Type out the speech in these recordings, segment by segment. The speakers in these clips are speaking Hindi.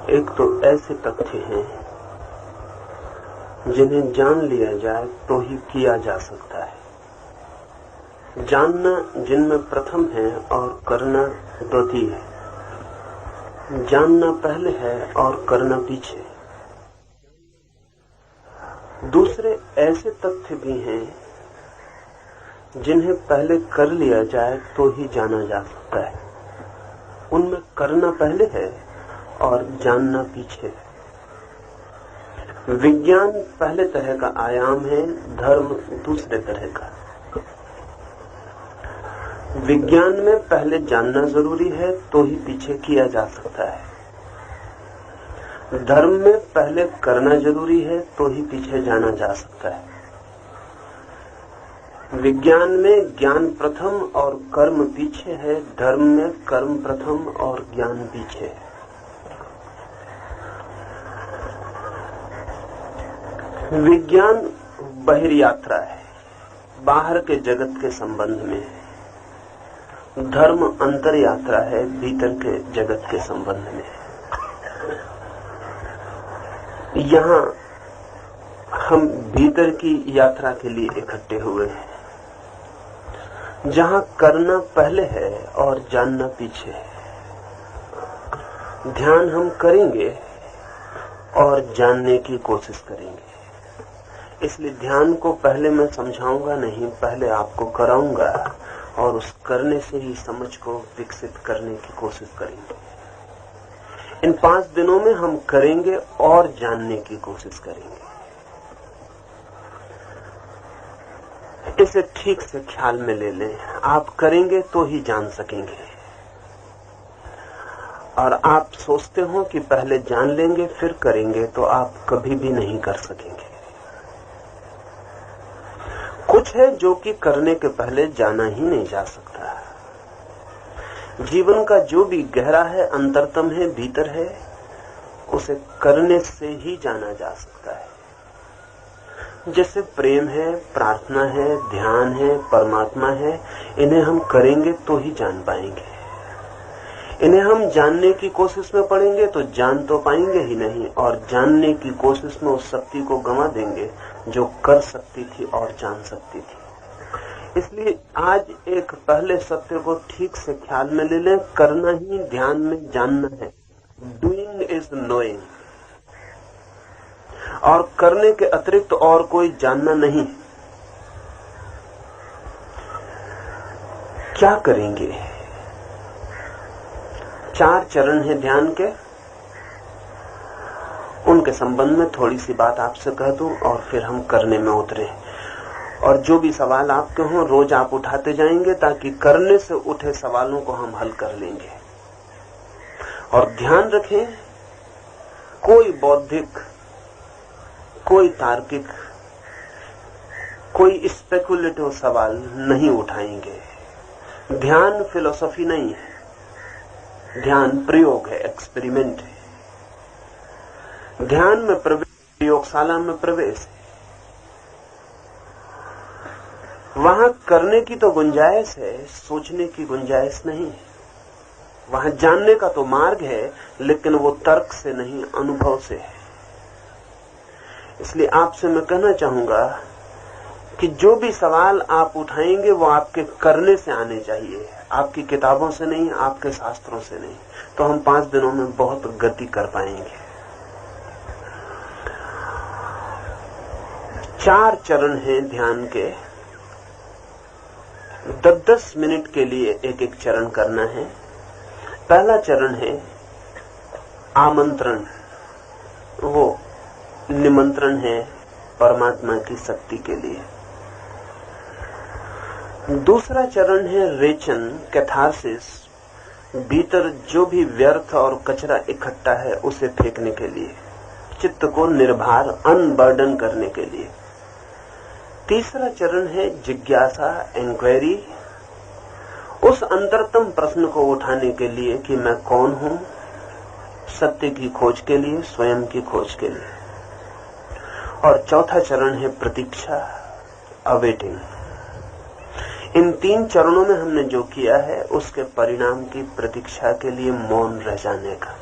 एक तो ऐसे तथ्य हैं जिन्हें जान लिया जाए तो ही किया जा सकता है। जानना जिनमें प्रथम है और करना द्वितीय है। जानना पहले है और करना पीछे। दूसरे ऐसे तथ्य भी हैं जिन्हें पहले कर लिया जाए तो ही जाना जा सकता है। उनमें करना पहले है और जानना पीछे है। विज्ञान पहले तरह का आयाम है, धर्म दूसरे तरह का। विज्ञान में पहले जानना जरूरी है तो ही पीछे किया जा सकता है। धर्म में पहले करना जरूरी है तो ही पीछे जाना जा सकता है। विज्ञान में ज्ञान प्रथम और कर्म पीछे है, धर्म में कर्म प्रथम और ज्ञान पीछे है। विज्ञान बहिर्यात्रा है, बाहर के जगत के संबंध में है। धर्म अंतर यात्रा है, भीतर के जगत के संबंध में है। यहाँ हम भीतर की यात्रा के लिए इकट्ठे हुए हैं, जहाँ करना पहले है और जानना पीछे है। ध्यान हम करेंगे और जानने की कोशिश करेंगे। इसलिए ध्यान को पहले मैं समझाऊंगा नहीं, पहले आपको कराऊंगा और उस करने से ही समझ को विकसित करने की कोशिश करेंगे। इन 5 दिनों में हम करेंगे और जानने की कोशिश करेंगे। इसे ठीक से ख्याल में ले लें। आप करेंगे तो ही जान सकेंगे। और आप सोचते हो कि पहले जान लेंगे फिर करेंगे, तो आप कभी भी नहीं कर सकेंगे। कुछ है जो कि करने के पहले जाना ही नहीं जा सकता। जीवन का जो भी गहरा है, अंतरतम है, भीतर है, उसे करने से ही जाना जा सकता है। जैसे प्रेम है, प्रार्थना है, ध्यान है, परमात्मा है, इन्हें हम करेंगे तो ही जान पाएंगे। इन्हें हम जानने की कोशिश में पड़ेंगे तो जान तो पाएंगे ही नहीं, और जानने की कोशिश में उस शक्ति को गंवा देंगे जो कर सकती थी और जान सकती थी। इसलिए आज एक पहले सत्य को ठीक से ख्याल में ले लें। करना ही ध्यान में जानना है। Doing is knowing. और करने के अतिरिक्त और कोई जानना नहीं। क्या करेंगे? 4 चरण हैं ध्यान के। उनके संबंध में थोड़ी सी बात आपसे कह दूं और फिर हम करने में उतरे। और जो भी सवाल आपके हों रोज आप उठाते जाएंगे, ताकि करने से उठे सवालों को हम हल कर लेंगे। और ध्यान रखें, कोई बौद्धिक, कोई तार्किक, कोई स्पेकुलेटिव सवाल नहीं उठाएंगे। ध्यान फिलॉसफी नहीं है। ध्यान प्रयोग है, एक्सपेरिमेंट है। ध्यान में प्रवेश, प्रयोगशाला में प्रवेश है। वहां करने की तो गुंजाइश है, सोचने की गुंजाइश नहीं है। वहां जानने का तो मार्ग है, लेकिन वो तर्क से नहीं, अनुभव से है। इसलिए आपसे मैं कहना चाहूंगा कि जो भी सवाल आप उठाएंगे वो आपके करने से आने चाहिए, आपकी किताबों से नहीं, आपके शास्त्रों से नहीं। तो हम 5 दिनों में बहुत गति कर पाएंगे। 4 चरण हैं ध्यान के। 10-10 मिनट के लिए एक एक चरण करना है। पहला चरण है आमंत्रण। वो निमंत्रण है परमात्मा की शक्ति के लिए। दूसरा चरण है रेचन, कैथारसिस। भीतर जो भी व्यर्थ और कचरा इकट्ठा है उसे फेंकने के लिए, चित्त को निर्भर, अनबर्डन करने के लिए। तीसरा चरण है जिज्ञासा, इंक्वायरी। उस अंतरतम प्रश्न को उठाने के लिए कि मैं कौन हूं, सत्य की खोज के लिए, स्वयं की खोज के लिए। और चौथा चरण है प्रतीक्षा, अवेटिंग। इन 3 चरणों में हमने जो किया है उसके परिणाम की प्रतीक्षा के लिए मौन रह जाने का।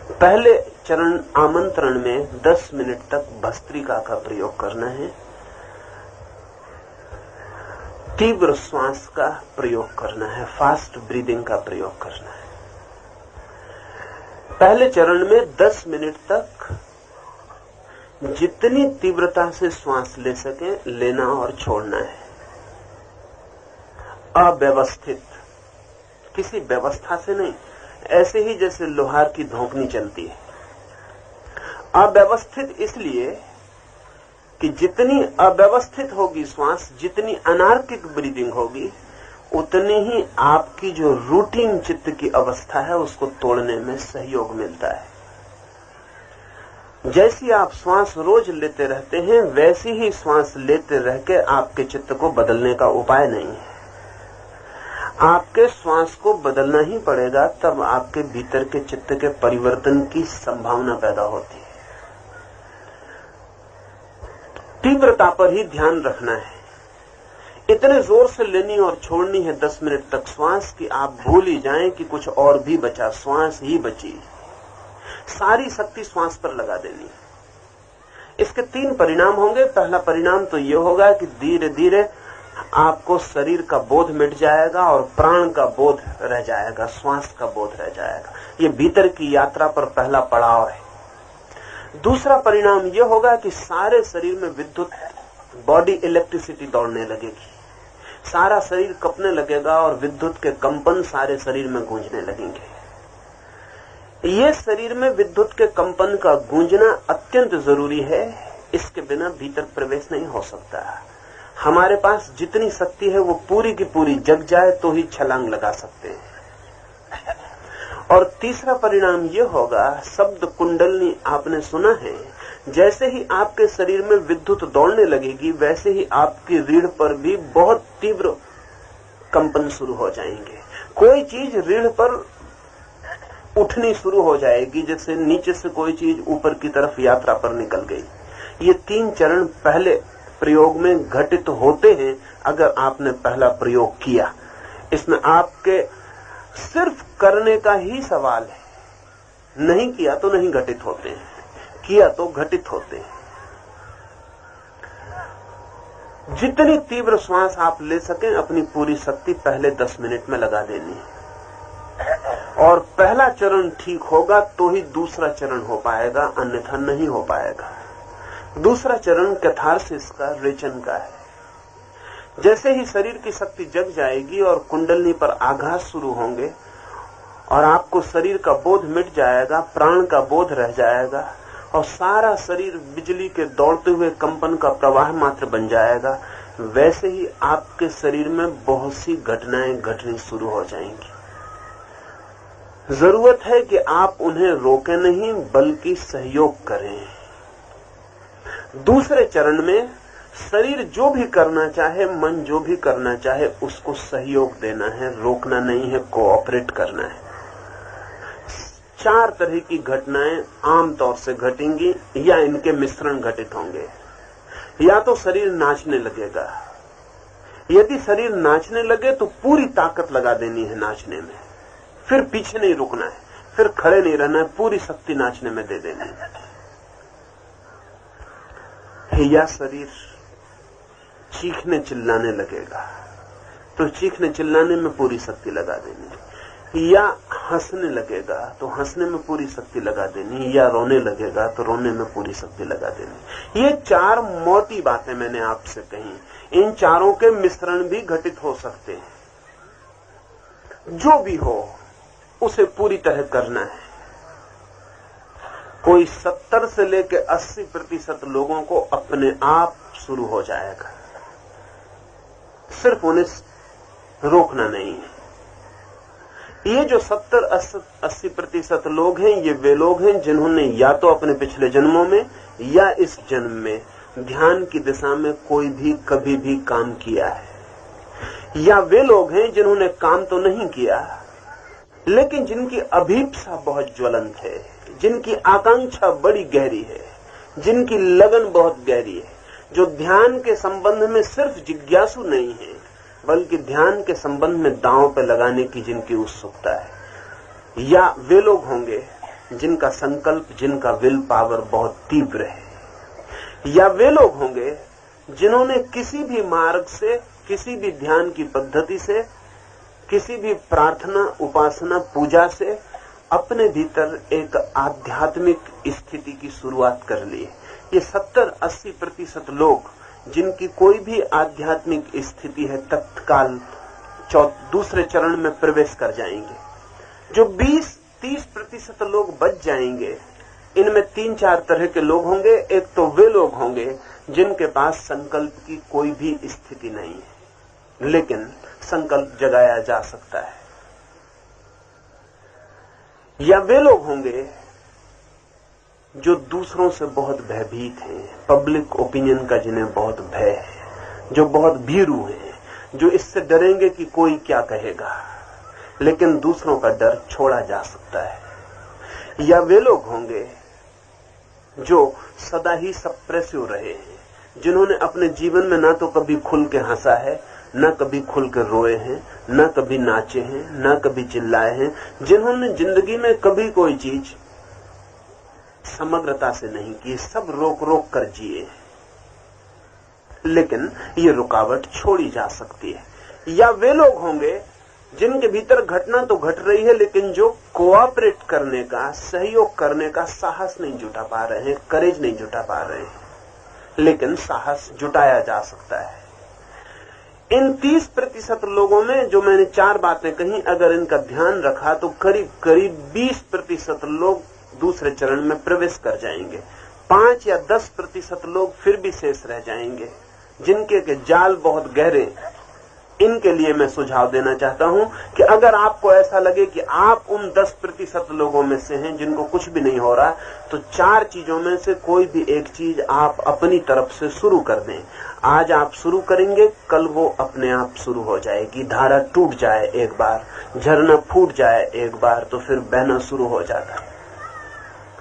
पहले चरण आमंत्रण में 10 मिनट तक भस्त्रिका का प्रयोग करना है, तीव्र श्वास का प्रयोग करना है, फास्ट ब्रीदिंग का प्रयोग करना है। पहले चरण में 10 मिनट तक जितनी तीव्रता से श्वास ले सके लेना और छोड़ना है, अव्यवस्थित, किसी व्यवस्था से नहीं, ऐसे ही जैसे लोहार की धोकनी चलती है। अव्यवस्थित इसलिए कि जितनी अव्यवस्थित होगी श्वास, जितनी अनार्किक ब्रीदिंग होगी, उतनी ही आपकी जो रूटीन चित्त की अवस्था है उसको तोड़ने में सहयोग मिलता है। जैसी आप श्वास रोज लेते रहते हैं वैसी ही श्वास लेते रह के आपके चित्त को बदलने का उपाय नहीं है। आपके श्वास को बदलना ही पड़ेगा, तब आपके भीतर के चित्त के परिवर्तन की संभावना पैदा होती है। तीव्रता पर ही ध्यान रखना है, इतने जोर से लेनी और छोड़नी है 10 मिनट तक श्वास कि आप भूल ही जाएं कि कुछ और भी बचा, श्वास ही बची। सारी शक्ति श्वास पर लगा देनी। इसके 3 परिणाम होंगे। पहला परिणाम तो ये होगा कि धीरे धीरे आपको शरीर का बोध मिट जाएगा और प्राण का बोध रह जाएगा, श्वास का बोध रह जाएगा। ये भीतर की यात्रा पर पहला पड़ाव है। दूसरा परिणाम यह होगा कि सारे शरीर में विद्युत बॉडी इलेक्ट्रिसिटी दौड़ने लगेगी, सारा शरीर कपने लगेगा और विद्युत के कंपन सारे शरीर में गूंजने लगेंगे। ये शरीर में विद्युत के कंपन का गूंजना अत्यंत जरूरी है, इसके बिना भीतर प्रवेश नहीं हो सकता। हमारे पास जितनी शक्ति है वो पूरी की पूरी जग जाए तो ही छलांग लगा सकते हैं। और तीसरा परिणाम यह होगा, शब्द कुंडलनी आपने सुना है, जैसे ही आपके शरीर में विद्युत दौड़ने लगेगी वैसे ही आपकी रीढ़ पर भी बहुत तीव्र कंपन शुरू हो जाएंगे। कोई चीज रीढ़ पर उठनी शुरू हो जाएगी, जैसे नीचे से कोई चीज ऊपर की तरफ यात्रा पर निकल गई। ये 3 चरण पहले प्रयोग में घटित होते हैं अगर आपने पहला प्रयोग किया। इसमें आपके सिर्फ करने का ही सवाल है, नहीं किया तो नहीं घटित होते हैं, किया तो घटित होते हैं। जितनी तीव्र श्वास आप ले सकें अपनी पूरी शक्ति पहले 10 मिनट में लगा देनी है। और पहला चरण ठीक होगा तो ही दूसरा चरण हो पाएगा, अन्यथा नहीं हो पाएगा। दूसरा चरण कैथारसिस का, रेचन का है। जैसे ही शरीर की शक्ति जग जाएगी और कुंडलनी पर आघात शुरू होंगे और आपको शरीर का बोध मिट जाएगा, प्राण का बोध रह जाएगा और सारा शरीर बिजली के दौड़ते हुए कंपन का प्रवाह मात्र बन जाएगा, वैसे ही आपके शरीर में बहुत सी घटनाएं घटनी शुरू हो जाएंगी। जरूरत है कि आप उन्हें रोकें नहीं बल्कि सहयोग करें। दूसरे चरण में शरीर जो भी करना चाहे, मन जो भी करना चाहे, उसको सहयोग देना है, रोकना नहीं है, कोऑपरेट करना है। 4 तरह की घटनाएं आमतौर से घटेंगी या इनके मिश्रण घटित होंगे। या तो शरीर नाचने लगेगा, यदि शरीर नाचने लगे तो पूरी ताकत लगा देनी है नाचने में, फिर पीछे नहीं रुकना है, फिर खड़े नहीं रहना है, पूरी शक्ति नाचने में दे देनी है। या शरीर चीखने चिल्लाने लगेगा तो चीखने चिल्लाने में पूरी शक्ति लगा देनी, या हंसने लगेगा तो हंसने में पूरी शक्ति लगा देनी, या रोने लगेगा तो रोने में पूरी शक्ति लगा देनी। ये 4 मोटी बातें मैंने आपसे कही। इन चारों के मिश्रण भी घटित हो सकते हैं। जो भी हो उसे पूरी तरह करना है। कोई 70 से लेकर 80% लोगों को अपने आप शुरू हो जाएगा, सिर्फ उन्हें रोकना नहीं है। ये जो 70-80% लोग हैं, ये वे लोग हैं जिन्होंने या तो अपने पिछले जन्मों में या इस जन्म में ध्यान की दिशा में कोई भी कभी भी काम किया है, या वे लोग हैं जिन्होंने काम तो नहीं किया लेकिन जिनकी अभीप्सा बहुत ज्वलंत है, जिनकी आकांक्षा बड़ी गहरी है, जिनकी लगन बहुत गहरी है, जो ध्यान के संबंध में सिर्फ जिज्ञासु नहीं है बल्कि ध्यान के संबंध में दांव पे लगाने की जिनकी उत्सुकता है। या वे लोग होंगे जिनका संकल्प, जिनका विल पावर बहुत तीव्र है, या वे लोग होंगे जिन्होंने किसी भी मार्ग से, किसी भी ध्यान की पद्धति से, किसी भी प्रार्थना, उपासना, पूजा से अपने भीतर एक आध्यात्मिक स्थिति की शुरुआत कर ली। ये 70-80% लोग जिनकी कोई भी आध्यात्मिक स्थिति है तत्काल दूसरे चरण में प्रवेश कर जाएंगे। जो 20-30% लोग बच जाएंगे, इनमें 3-4 तरह के लोग होंगे। एक तो वे लोग होंगे जिनके पास संकल्प की कोई भी स्थिति नहीं है, लेकिन संकल्प जगाया जा सकता है। या वे लोग होंगे जो दूसरों से बहुत भयभीत हैं, पब्लिक ओपिनियन का जिन्हें बहुत भय है, जो बहुत भीरू हैं, जो इससे डरेंगे कि कोई क्या कहेगा, लेकिन दूसरों का डर छोड़ा जा सकता है। या वे लोग होंगे जो सदा ही सप्रेसिव रहे हैं, जिन्होंने अपने जीवन में ना तो कभी खुल के हंसा है, न कभी खुल कर रोए हैं, न कभी नाचे हैं, न कभी चिल्लाए हैं, जिन्होंने जिंदगी में कभी कोई चीज समग्रता से नहीं की, सब रोक रोक कर जिए। लेकिन ये रुकावट छोड़ी जा सकती है। या वे लोग होंगे जिनके भीतर घटना तो घट रही है, लेकिन जो कोऑपरेट करने का, सहयोग करने का साहस नहीं जुटा पा रहे हैं, करेज नहीं जुटा पा रहे हैं, लेकिन साहस जुटाया जा सकता है। इन 30% लोगों में जो मैंने 4 बातें कही, अगर इनका ध्यान रखा तो करीब करीब 20% लोग दूसरे चरण में प्रवेश कर जाएंगे। 5 या 10% लोग फिर भी शेष रह जाएंगे, जिनके के जाल बहुत गहरे। इनके लिए मैं सुझाव देना चाहता हूं कि अगर आपको ऐसा लगे कि आप उन 10% लोगों में से हैं जिनको कुछ भी नहीं हो रहा, तो 4 चीजों में से कोई भी एक चीज आप अपनी तरफ से शुरू कर दें। आज आप शुरू करेंगे, कल वो अपने आप शुरू हो जाएगी। धारा टूट जाए एक बार, झरना फूट जाए एक बार, तो फिर बहना शुरू हो जाता है।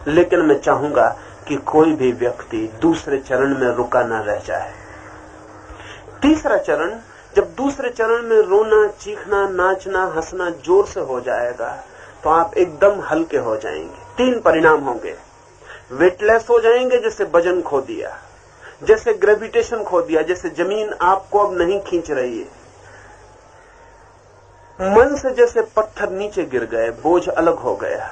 लेकिन मैं चाहूंगा कि कोई भी व्यक्ति दूसरे चरण में रुका न रह जाए। तीसरा चरण, जब दूसरे चरण में रोना, चीखना, नाचना, हंसना जोर से हो जाएगा, तो आप एकदम हल्के हो जाएंगे। 3 परिणाम होंगे। वेटलेस हो जाएंगे, जैसे वजन खो दिया, जैसे ग्रेविटेशन खो दिया, जैसे जमीन आपको अब नहीं खींच रही है। मन से जैसे पत्थर नीचे गिर गए, बोझ अलग हो गया।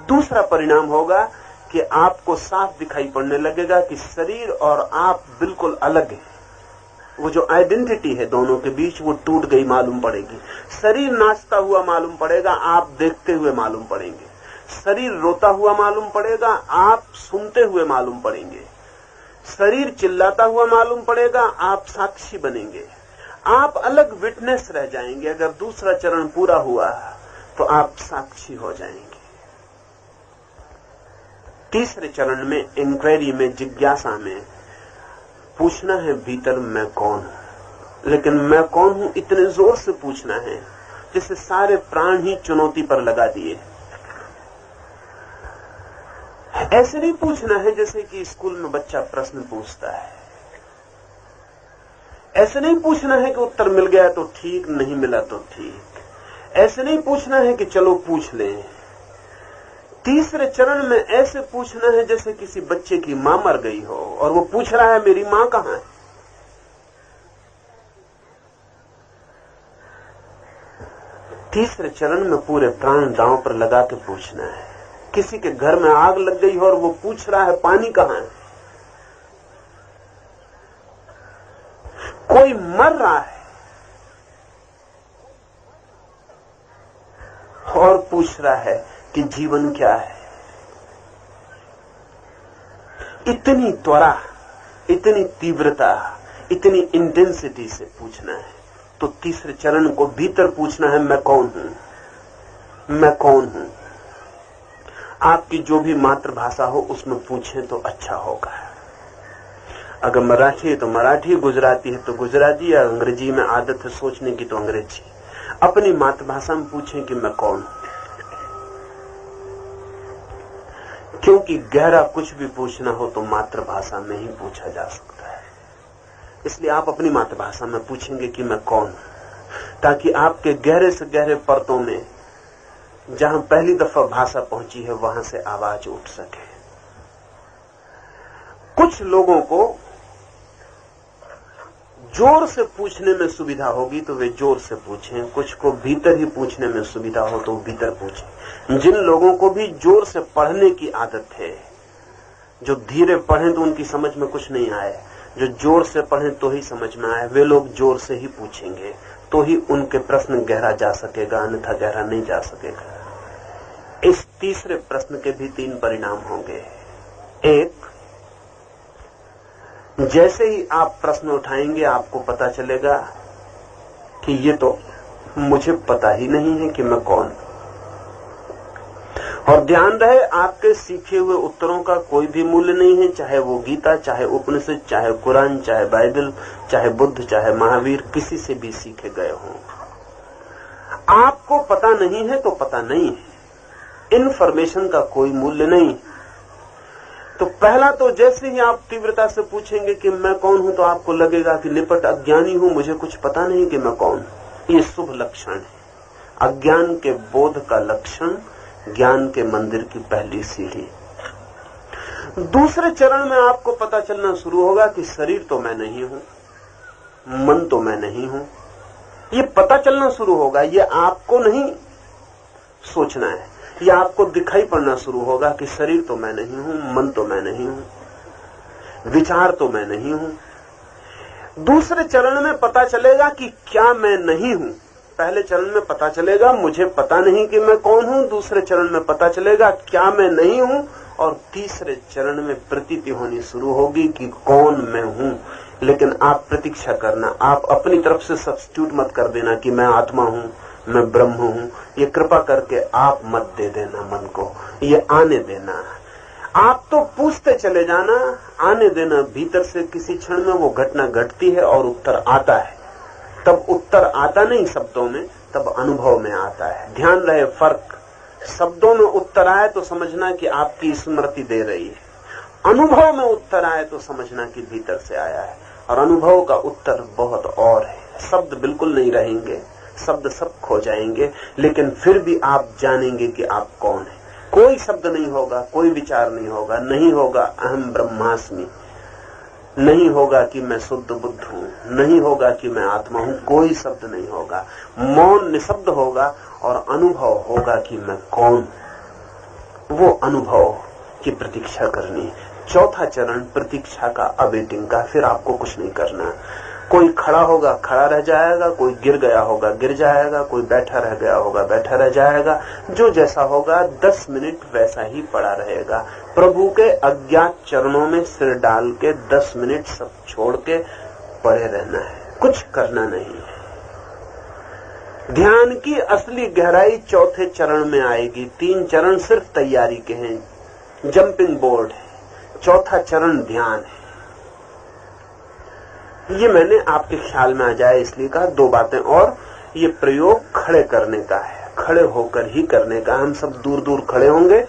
दूसरा परिणाम होगा कि आपको साफ दिखाई पड़ने लगेगा कि शरीर और आप बिल्कुल अलग हैं। वो जो आइडेंटिटी है दोनों के बीच, वो टूट गई मालूम पड़ेगी। शरीर नाचता हुआ मालूम पड़ेगा, आप देखते हुए मालूम पड़ेंगे। शरीर रोता हुआ मालूम पड़ेगा, आप सुनते हुए मालूम पड़ेंगे। शरीर चिल्लाता हुआ मालूम पड़ेगा, आप साक्षी बनेंगे। आप अलग विटनेस रह जाएंगे। अगर दूसरा चरण पूरा हुआ तो आप साक्षी हो जाएंगे। तीसरे चरण में, इंक्वायरी में, जिज्ञासा में पूछना है भीतर मैं कौन हूं। लेकिन मैं कौन हूं इतने जोर से पूछना है जैसे सारे प्राण ही चुनौती पर लगा दिए। ऐसे नहीं पूछना है जैसे कि स्कूल में बच्चा प्रश्न पूछता है। ऐसे नहीं पूछना है कि उत्तर मिल गया तो ठीक, नहीं मिला तो ठीक। ऐसे नहीं पूछना है कि चलो पूछ लें। तीसरे चरण में ऐसे पूछना है जैसे किसी बच्चे की मां मर गई हो और वो पूछ रहा है मेरी मां कहां है। तीसरे चरण में पूरे प्राण दांव पर लगा के पूछना है। किसी के घर में आग लग गई हो और वो पूछ रहा है पानी कहां है। कोई मर रहा है और पूछ रहा है कि जीवन क्या है। इतनी त्वरा, इतनी तीव्रता, इतनी इंटेंसिटी से पूछना है। तो तीसरे चरण को भीतर पूछना है मैं कौन हूं, मैं कौन हूं। आपकी जो भी मातृभाषा हो उसमें पूछें तो अच्छा होगा। अगर मराठी है तो मराठी, गुजराती है तो गुजराती, या अंग्रेजी में आदत है सोचने की तो अंग्रेजी। अपनी मातृभाषा में पूछें कि मैं कौन हूं। क्योंकि गहरा कुछ भी पूछना हो तो मातृभाषा में ही पूछा जा सकता है। इसलिए आप अपनी मातृभाषा में पूछेंगे कि मैं कौन हूं, ताकि आपके गहरे से गहरे परतों में जहां पहली दफा भाषा पहुंची है वहां से आवाज उठ सके। कुछ लोगों को जोर से पूछने में सुविधा होगी तो वे जोर से पूछें, कुछ को भीतर ही पूछने में सुविधा हो तो भीतर पूछें। जिन लोगों को भी जोर से पढ़ने की आदत है, जो धीरे पढ़ें तो उनकी समझ में कुछ नहीं आए, जो जोर से पढ़ें तो ही समझ में आए, वे लोग जोर से ही पूछेंगे तो ही उनके प्रश्न गहरा जा सकेगा, अन्यथा गहरा नहीं जा सकेगा। इस तीसरे प्रश्न के भी 3 परिणाम होंगे। एक, जैसे ही आप प्रश्न उठाएंगे आपको पता चलेगा कि ये तो मुझे पता ही नहीं है कि मैं कौन। और ध्यान रहे, आपके सीखे हुए उत्तरों का कोई भी मूल्य नहीं है, चाहे वो गीता, चाहे उपनिषद, चाहे कुरान, चाहे बाइबल, चाहे बुद्ध, चाहे महावीर, किसी से भी सीखे गए हों। आपको पता नहीं है तो पता नहीं है, इन्फॉर्मेशन का कोई मूल्य नहीं। तो पहला तो जैसे ही आप तीव्रता से पूछेंगे कि मैं कौन हूं, तो आपको लगेगा कि निपट अज्ञानी हूं, मुझे कुछ पता नहीं कि मैं कौन। ये शुभ लक्षण है। अज्ञान के बोध का लक्षण ज्ञान के मंदिर की पहली सीढ़ी। दूसरे चरण में आपको पता चलना शुरू होगा कि शरीर तो मैं नहीं हूं, मन तो मैं नहीं हूं। ये पता चलना शुरू होगा। ये आपको नहीं सोचना है, ये आपको दिखाई पड़ना शुरू होगा कि शरीर तो मैं नहीं हूं, मन तो मैं नहीं हूं, विचार तो मैं नहीं हूं। दूसरे चरण में पता चलेगा कि क्या मैं नहीं हूं। पहले चरण में पता चलेगा मुझे पता नहीं कि मैं कौन हूं, दूसरे चरण में पता चलेगा क्या मैं नहीं हूं, और तीसरे चरण में प्रतीति होनी शुरू होगी कि कौन मैं हूं। लेकिन आप प्रतीक्षा करना, आप अपनी तरफ से सब्स्टिट्यूट मत कर देना कि मैं आत्मा हूं, मैं ब्रह्म हूं। ये कृपा करके आप मत दे देना मन को, ये आने देना। आप तो पूछते चले जाना, आने देना। भीतर से किसी क्षण में वो घटना घटती है और उत्तर आता है। तब उत्तर आता नहीं शब्दों में, तब अनुभव में आता है। ध्यान रहे फर्क। शब्दों में उत्तर आए तो समझना कि आपकी स्मृति दे रही है, अनुभव में उत्तर आए तो समझना कि भीतर से आया है। और अनुभव का उत्तर बहुत और है। शब्द बिल्कुल नहीं रहेंगे, शब्द सब खो जाएंगे, लेकिन फिर भी आप जानेंगे कि आप कौन है। कोई शब्द नहीं होगा, कोई विचार नहीं होगा, नहीं होगा अहम ब्रह्मास्मि, नहीं होगा कि मैं शुद्ध बुद्ध हूं, नहीं होगा कि मैं आत्मा हूं, कोई शब्द नहीं होगा। मौन निशब्द होगा और अनुभव होगा कि मैं कौन। वो अनुभव की प्रतीक्षा करनी। चौथा चरण प्रतीक्षा का, अवेटिंग का। फिर आपको कुछ नहीं करना। कोई खड़ा होगा, खड़ा रह जाएगा, कोई गिर गया होगा, गिर जाएगा, कोई बैठा रह गया होगा, बैठा रह जाएगा। जो जैसा होगा 10 मिनट वैसा ही पड़ा रहेगा। प्रभु के अज्ञात चरणों में सिर डाल के 10 मिनट सब छोड़ के पड़े रहना है, कुछ करना नहीं है। ध्यान की असली गहराई चौथे चरण में आएगी। 3 चरण सिर्फ तैयारी के हैं, जंपिंग बोर्ड है। चौथा चरण ध्यान है। ये मैंने आपके ख्याल में आ जाए इसलिए कहा। 2 बातें और। ये प्रयोग खड़े करने का है, खड़े होकर ही करने का। हम सब दूर दूर खड़े होंगे।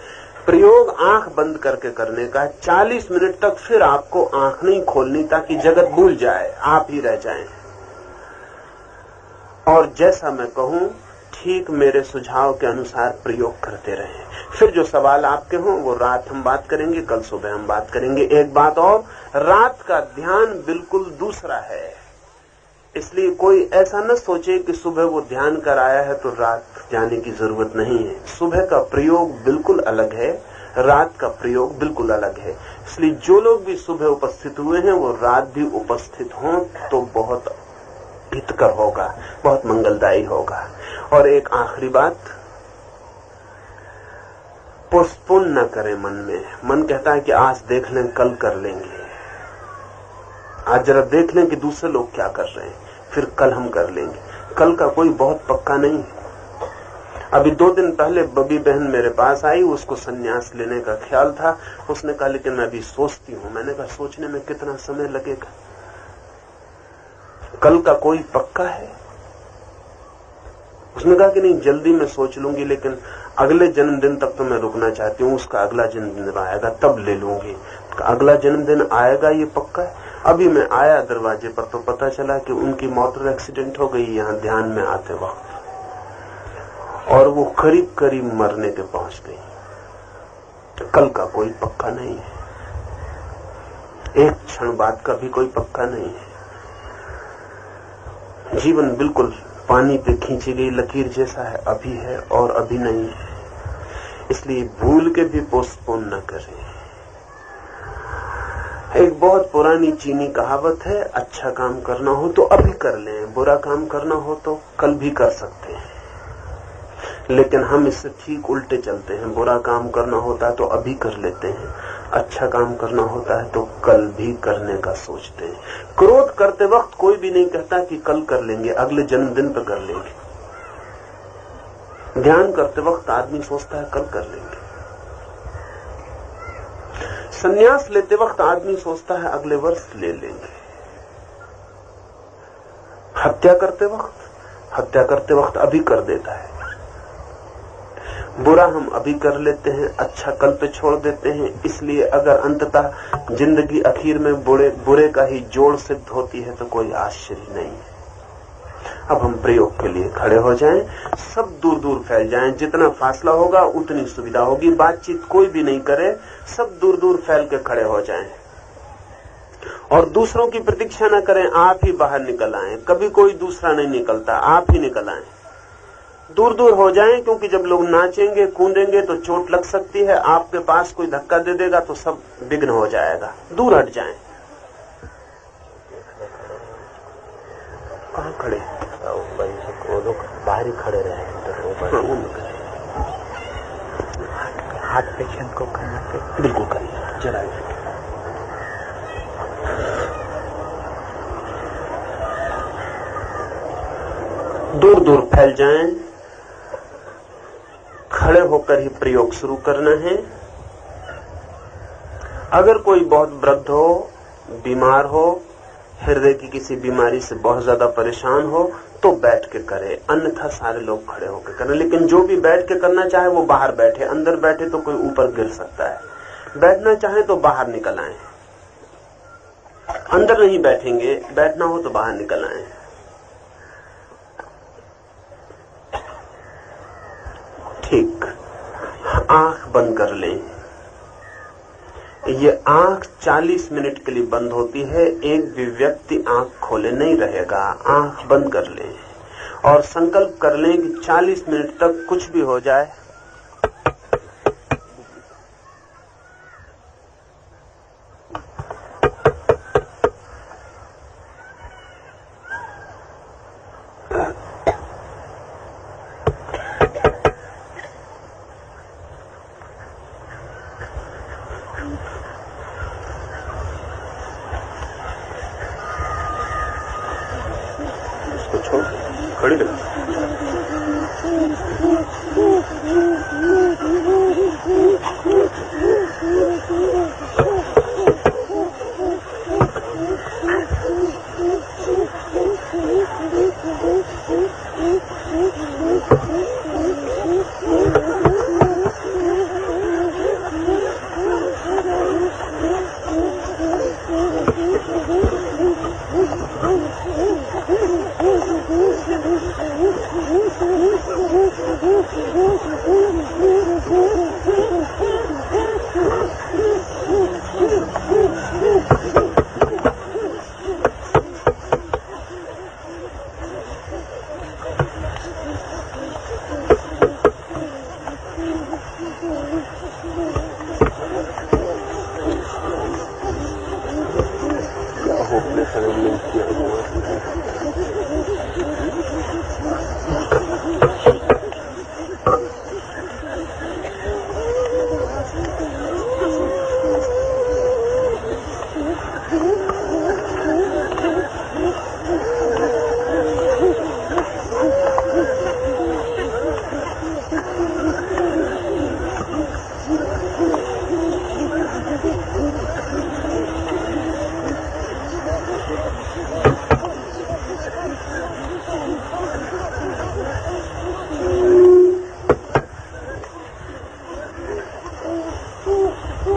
प्रयोग आंख बंद करके करने का। 40 मिनट तक फिर आपको आंख नहीं खोलनी ताकि जगत भूल जाए, आप ही रह जाएं। और जैसा मैं कहूं ठीक मेरे सुझाव के अनुसार प्रयोग करते रहें। फिर जो सवाल आपके हों वो रात हम बात करेंगे, कल सुबह हम बात करेंगे। एक बात और, रात का ध्यान बिल्कुल दूसरा है। इसलिए कोई ऐसा न सोचे कि सुबह वो ध्यान कर आया है तो रात जाने की जरूरत नहीं है। सुबह का प्रयोग बिल्कुल अलग है, रात का प्रयोग बिल्कुल अलग है। इसलिए जो लोग भी सुबह उपस्थित हुए हैं वो रात भी उपस्थित हों तो बहुत हितकर होगा, बहुत मंगलदायी होगा। और एक आखिरी बात, पोस्टपोन न करें मन में। मन कहता है कि आज देख लें, कल कर लेंगे। आज जरा देख लें कि दूसरे लोग क्या कर रहे हैं, फिर कल हम कर लेंगे। कल का कोई बहुत पक्का नहीं है। अभी 2 दिन पहले बबी बहन मेरे पास आई, उसको संन्यास लेने का ख्याल था। उसने कहा लेकिन मैं अभी सोचती हूँ। मैंने कहा सोचने में कितना समय लगेगा, कल का कोई पक्का है? उसने कहा कि नहीं जल्दी मैं सोच लूंगी, लेकिन अगले जन्मदिन तक तो मैं रुकना चाहती हूँ। उसका अगला जन्मदिन आएगा तब ले लूंगी। अगला जन्मदिन आएगा ये पक्का है? अभी मैं आया दरवाजे पर तो पता चला कि उनकी मोटर एक्सीडेंट हो गई यहाँ ध्यान में आते वक्त। और वो करीब करीब मरने के पहुंच गई। कल का कोई पक्का नहीं है, एक क्षण बाद का भी कोई पक्का नहीं है। जीवन बिल्कुल पानी पे खींची गई लकीर जैसा है, अभी है और अभी नहीं है। इसलिए भूल के भी पोस्टपोन न करें। एक बहुत पुरानी चीनी कहावत है, अच्छा काम करना हो तो अभी कर लें, बुरा काम करना हो तो कल भी कर सकते हैं। लेकिन हम इससे ठीक उल्टे चलते हैं। बुरा काम करना होता है तो अभी कर लेते हैं, अच्छा काम करना होता है तो कल भी करने का सोचते हैं। क्रोध करते वक्त कोई भी नहीं कहता कि कल कर लेंगे, अगले जन्मदिन पर कर लेंगे। ध्यान करते वक्त आदमी सोचता है कल कर लेंगे। संन्यास लेते वक्त आदमी सोचता है अगले वर्ष ले लेंगे। हत्या करते वक्त अभी कर देता है। बुरा हम अभी कर लेते हैं, अच्छा कल पे छोड़ देते हैं। इसलिए अगर अंततः जिंदगी आखिर में बुरे का ही जोड़ सिद्ध होती है तो कोई आश्चर्य नहीं है। अब हम प्रयोग के लिए खड़े हो जाएं, सब दूर दूर फैल जाएं। जितना फासला होगा उतनी सुविधा होगी। बातचीत कोई भी नहीं करे, सब दूर दूर फैल के खड़े हो जाएं और दूसरों की प्रतीक्षा न करें। आप ही बाहर निकल आएं। कभी कोई दूसरा नहीं निकलता, आप ही निकल आएं। दूर दूर हो जाएं, क्योंकि जब लोग नाचेंगे कूदेंगे तो चोट लग सकती है। आपके पास कोई धक्का दे देगा तो सब विघ्न हो जाएगा। दूर हट जाएं। कहाँ खड़े? वो लोग बाहर ही खड़े रहे। हाथ पेशेंट को करना के बिल्कुल करिए जरा। दूर दूर फैल जाएं। खड़े होकर ही प्रयोग शुरू करना है। अगर कोई बहुत वृद्ध हो, बीमार हो, हृदय की किसी बीमारी से बहुत ज्यादा परेशान हो तो बैठ के करे, अन्यथा सारे लोग खड़े होकर करें। लेकिन जो भी बैठ के करना चाहे वो बाहर बैठे। अंदर बैठे तो कोई ऊपर गिर सकता है। बैठना चाहे तो बाहर निकल आए। अंदर नहीं बैठेंगे, बैठना हो तो बाहर निकल आए। ठीक, आंख बंद कर लें। ये आंख 40 मिनट के लिए बंद होती है। एक भी व्यक्ति आंख खोले नहीं रहेगा। आंख बंद कर लें और संकल्प कर लें कि 40 मिनट तक कुछ भी हो जाए, खड़ी रहे।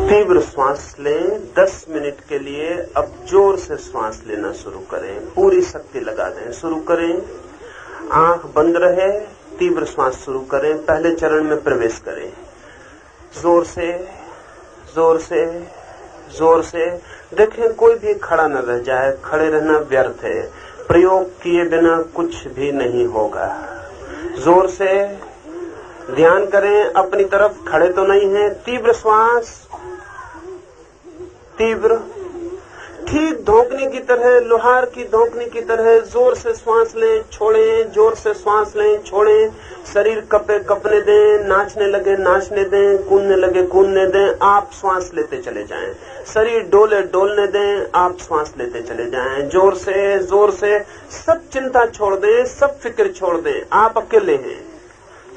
तीव्र श्वास लें 10 मिनट के लिए। अब जोर से श्वास लेना शुरू करें, पूरी शक्ति लगा दें। शुरू करें, आंख बंद रहे, तीव्र श्वास शुरू करें, पहले चरण में प्रवेश करें। जोर से जोर से जोर से देखें, कोई भी खड़ा न रह जाए। खड़े रहना व्यर्थ है, प्रयोग किए बिना कुछ भी नहीं होगा। जोर से ध्यान करें, अपनी तरफ खड़े तो नहीं है। तीव्र श्वास, तीव्र, ठीक धोंकने की तरह, लोहार की धोंकने की तरह जोर से श्वास लें, छोड़ें, जोर से श्वास लें, छोड़ें। शरीर कपने दें, नाचने लगे नाचने दें, कूदने लगे कूदने दें, आप श्वास लेते चले जाएं। शरीर डोले डोलने दें, आप श्वास लेते चले जाएं। जोर से सब चिंता छोड़ दें, सब फिक्र छोड़ दें, आप अकेले हैं।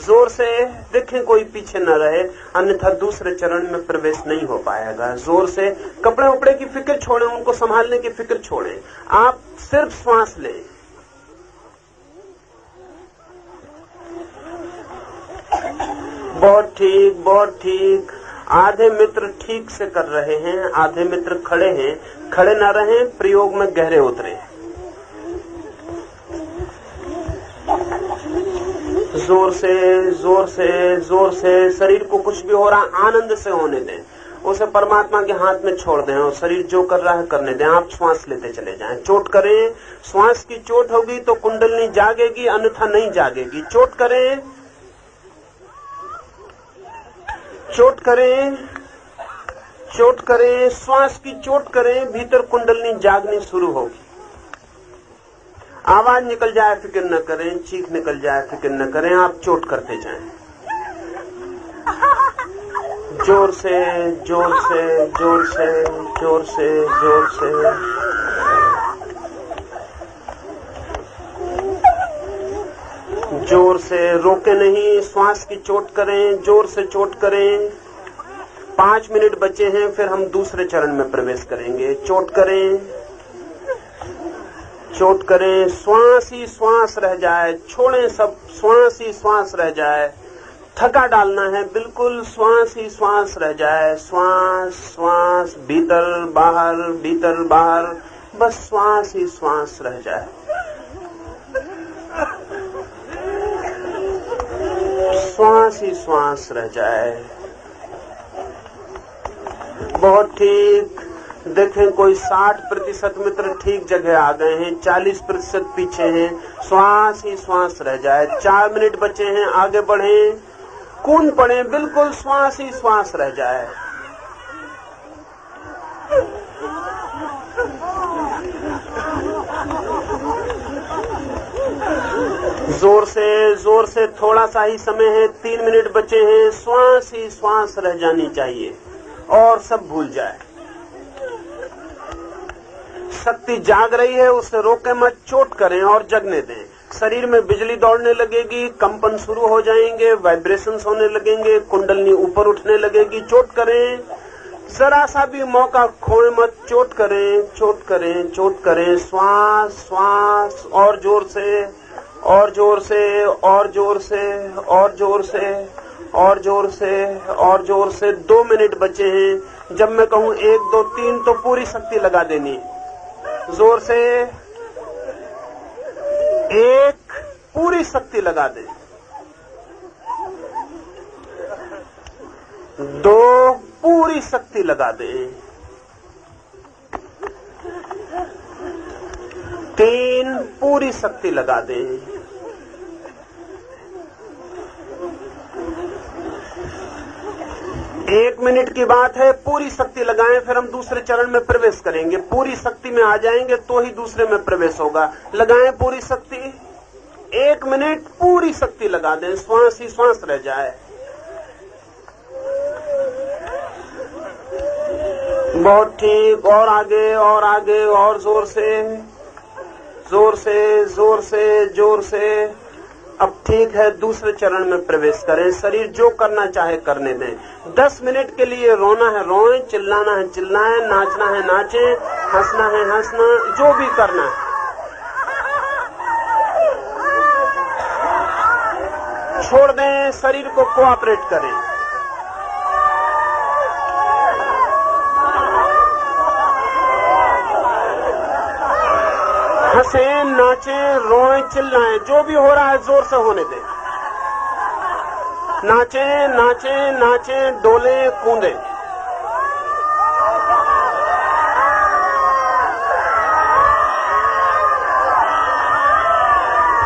जोर से देखें, कोई पीछे न रहे, अन्यथा दूसरे चरण में प्रवेश नहीं हो पाएगा। जोर से कपड़े उपड़े की फिक्र छोड़ें, उनको संभालने की फिक्र छोड़ें, आप सिर्फ श्वास लें। बहुत ठीक, बहुत ठीक। आधे मित्र ठीक से कर रहे हैं, आधे मित्र खड़े हैं। खड़े न रहें, प्रयोग में गहरे उतरे। जोर से जोर से जोर से, शरीर को कुछ भी हो रहा आनंद से होने दें, उसे परमात्मा के हाथ में छोड़ दें और शरीर जो कर रहा है करने दें। आप श्वास लेते चले जाएं। चोट करें, श्वास की चोट होगी तो कुंडलनी जागेगी, अन्यथा नहीं जागेगी। चोट करें, चोट करें, चोट करें, श्वास की चोट करें, भीतर कुंडलनी जागनी शुरू होगी। आवाज निकल जाए फिक्र न करें, चीख निकल जाए फिक्र न करें, आप चोट करते जाएं। जोर से जोर से जोर से जोर से जोर से जोर से, रोके नहीं, श्वास की चोट करें, जोर से चोट करें। 5 मिनट बचे हैं, फिर हम दूसरे चरण में प्रवेश करेंगे। चोट करें, चोट करें, श्वास ही श्वास रह जाए, छोड़ें सब, श्वास ही श्वास रह जाए। थका डालना है, बिल्कुल श्वास ही श्वास रह जाए। श्वास श्वास, भीतर बाहर, बस श्वास ही श्वास रह जाए। श्वास ही श्वास रह जाए। बहुत ठीक। देखें, कोई 60% मित्र ठीक जगह आ गए हैं, 40% पीछे हैं। श्वास ही श्वास रह जाए। 4 मिनट बचे हैं, आगे बढ़ें, कूद पड़े, बिल्कुल श्वास ही श्वास रह जाए। जोर से थोड़ा सा ही समय है, 3 मिनट बचे हैं। श्वास ही श्वास रह जानी चाहिए और सब भूल जाए। शक्ति जाग रही है, उसे रोके मत, चोट करें और जगने दें। शरीर में बिजली दौड़ने लगेगी, कंपन शुरू हो जाएंगे, वाइब्रेशंस होने लगेंगे, कुंडलनी ऊपर उठने लगेगी। चोट करें, जरा सा भी मौका खोए मत। चोट करें, चोट करें, चोट करें। श्वास श्वास, और जोर से और जोर से और जोर से और जोर से और जोर से और जोर से। 2 मिनट बचे हैं। जब मैं कहूं 1 2 3 तो पूरी शक्ति लगा देनी। जोर से 1, पूरी शक्ति लगा दे। 2, पूरी शक्ति लगा दे। 3, पूरी शक्ति लगा दे। 1 मिनट की बात है, पूरी शक्ति लगाएं, फिर हम दूसरे चरण में प्रवेश करेंगे। पूरी शक्ति में आ जाएंगे तो ही दूसरे में प्रवेश होगा। लगाएं पूरी शक्ति। 1 मिनट पूरी शक्ति लगा दें, श्वास ही श्वास रह जाए। बहुत ठीक। और आगे और आगे, और जोर से जोर से जोर से जोर से। अब ठीक है, दूसरे चरण में प्रवेश करें। शरीर जो करना चाहे करने दें। 10 मिनट के लिए रोना है रोएं, चिल्लाना है चिल्लाएं, नाचना है नाचें, हंसना है हंसना, जो भी करना है। छोड़ दें, शरीर को कोऑपरेट करें। हंसें, नाचें, रोएं, चिल्लाएं, जो भी हो रहा है जोर से होने दें। नाचे नाचे नाचे, डोले कूदे।